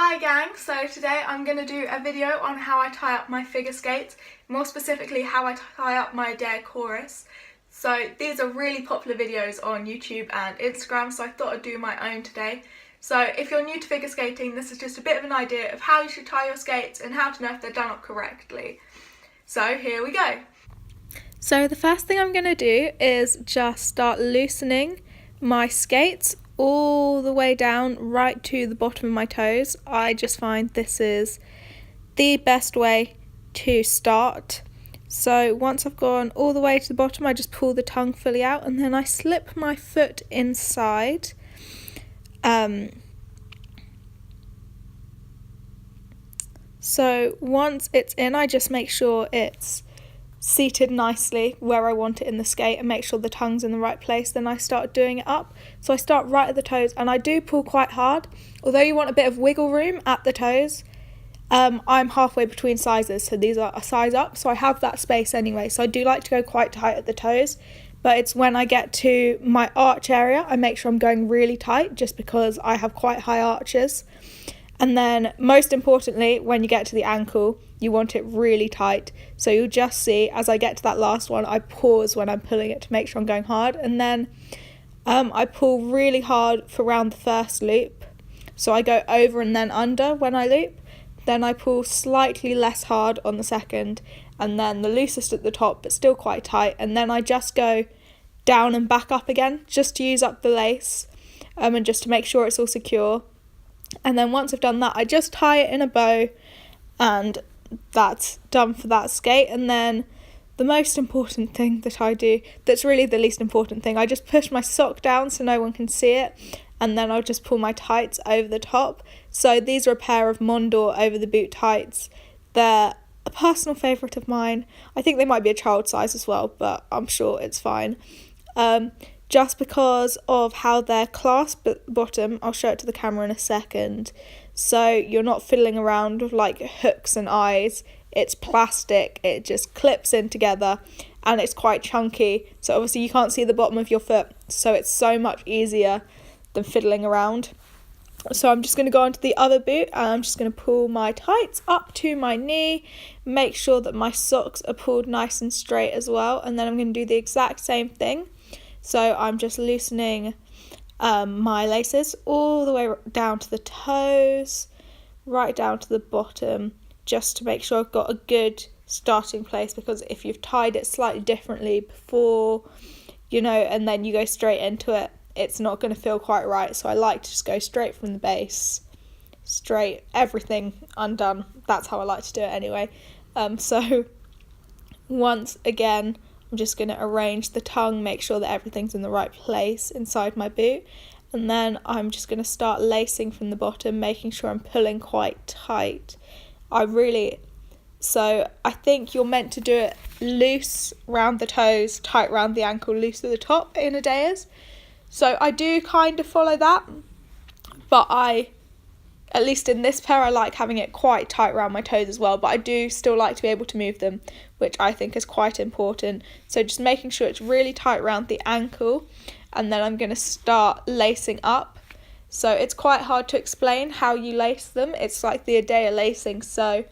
Hi gang, so today I'm going to do a video on how I tie up my figure skates, more specifically how I tie up my dare chorus. So these are really popular videos on YouTube and Instagram, so I thought I'd do my own today. So if you're new to figure skating, this is just a bit of an idea of how you should tie your skates and how to know if they're done up correctly. So here we go. So the first thing I'm going to do is just start loosening my skates all the way down right to the bottom of my toes. I just find this is the best way to start. So once I've gone all the way to the bottom, I just pull the tongue fully out and then I slip my foot inside. So once it's in, I just make sure it's seated nicely where I want it in the skate and make sure the tongue's in the right place. Then I start doing it up. So I start right at the toes and I do pull quite hard. Although you want a bit of wiggle room at the toes, I'm halfway between sizes, so these are a size up, so I have that space anyway. So I do like to go quite tight at the toes, but it's when I get to my arch area I make sure I'm going really tight, just because I have quite high arches. And then most importantly, when you get to the ankle, you want it really tight. So you'll just see as I get to that last one, I pause when I'm pulling it to make sure I'm going hard. And then I pull really hard for around the first loop. So I go over and then under when I loop. Then I pull slightly less hard on the second. And then the loosest at the top, but still quite tight. And then I just go down and back up again, just to use up the lace and just to make sure it's all secure. And then once I've done that, I just tie it in a bow and that's done for that skate. And then the most important thing that I do, that's really the least important thing, I just push my sock down so no one can see it, and then I'll just pull my tights over the top. So these are a pair of Mondor over the boot tights. They're a personal favourite of mine. I think they might be a child size as well, but I'm sure it's fine. Just because of how they're clasped at the bottom. I'll show it to the camera in a second. So you're not fiddling around with like hooks and eyes. It's plastic, it just clips in together and it's quite chunky. So obviously you can't see the bottom of your foot, so it's so much easier than fiddling around. So I'm just going to go on to the other boot and I'm just going to pull my tights up to my knee, make sure that my socks are pulled nice and straight as well, and then I'm going to do the exact same thing. So I'm just loosening my laces all the way down to the toes, right down to the bottom, just to make sure I've got a good starting place, because if you've tied it slightly differently before, and then you go straight into it, it's not going to feel quite right. So I like to just go straight from the base, straight, everything undone. That's how I like to do it anyway. So once again, I'm just going to arrange the tongue, make sure that everything's in the right place inside my boot. And then I'm just going to start lacing from the bottom, making sure I'm pulling quite tight. So I think you're meant to do it loose round the toes, tight round the ankle, loose at the top in a dayers. So I do kind of follow that, but at least in this pair, I like having it quite tight around my toes as well, but I do still like to be able to move them, which I think is quite important. So just making sure it's really tight around the ankle, and then I'm going to start lacing up. So it's quite hard to explain how you lace them. It's like the Adea lacing. So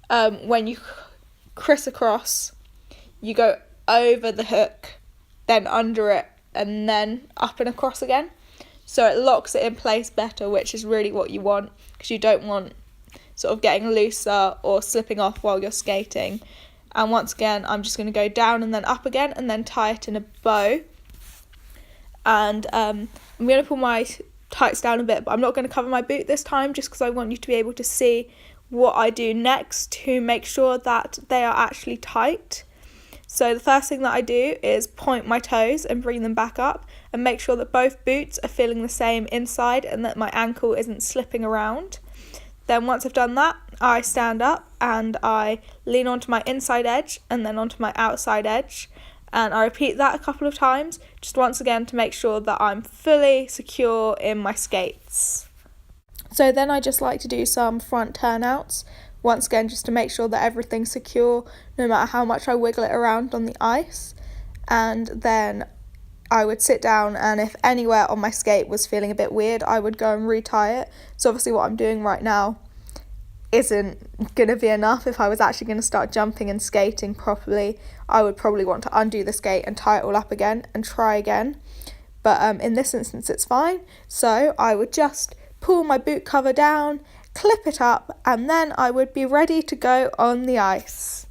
when you crisscross, you go over the hook, then under it, and then up and across again. So it locks it in place better, which is really what you want, because you don't want sort of getting looser or slipping off while you're skating. And once again, I'm just going to go down and then up again and then tie it in a bow. And I'm going to pull my tights down a bit, but I'm not going to cover my boot this time, just because I want you to be able to see what I do next to make sure that they are actually tight. So the first thing that I do is point my toes and bring them back up and make sure that both boots are feeling the same inside and that my ankle isn't slipping around. Then once I've done that, I stand up and I lean onto my inside edge and then onto my outside edge. And I repeat that a couple of times, just once again to make sure that I'm fully secure in my skates. So then I just like to do some front turnouts. Once again, just to make sure that everything's secure, no matter how much I wiggle it around on the ice. And then I would sit down, and if anywhere on my skate was feeling a bit weird, I would go and retie it. So obviously what I'm doing right now isn't going to be enough. If I was actually going to start jumping and skating properly, I would probably want to undo the skate and tie it all up again and try again. But in this instance it's fine. So I would just pull my boot cover down, clip it up, and then I would be ready to go on the ice.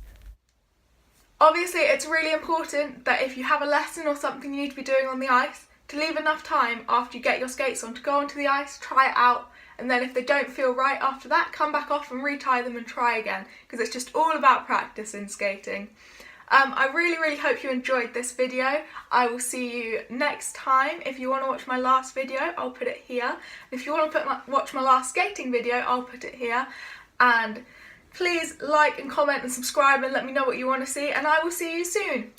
Obviously it's really important that if you have a lesson or something you need to be doing on the ice, to leave enough time after you get your skates on to go onto the ice, try it out, and then if they don't feel right after that, come back off and retie them and try again, because it's just all about practice in skating. I really hope you enjoyed this video. I will see you next time. If you want to watch my last video, I'll put it here. If you want to watch my last skating video, I'll put it here. And please like and comment and subscribe and let me know what you want to see, and I will see you soon.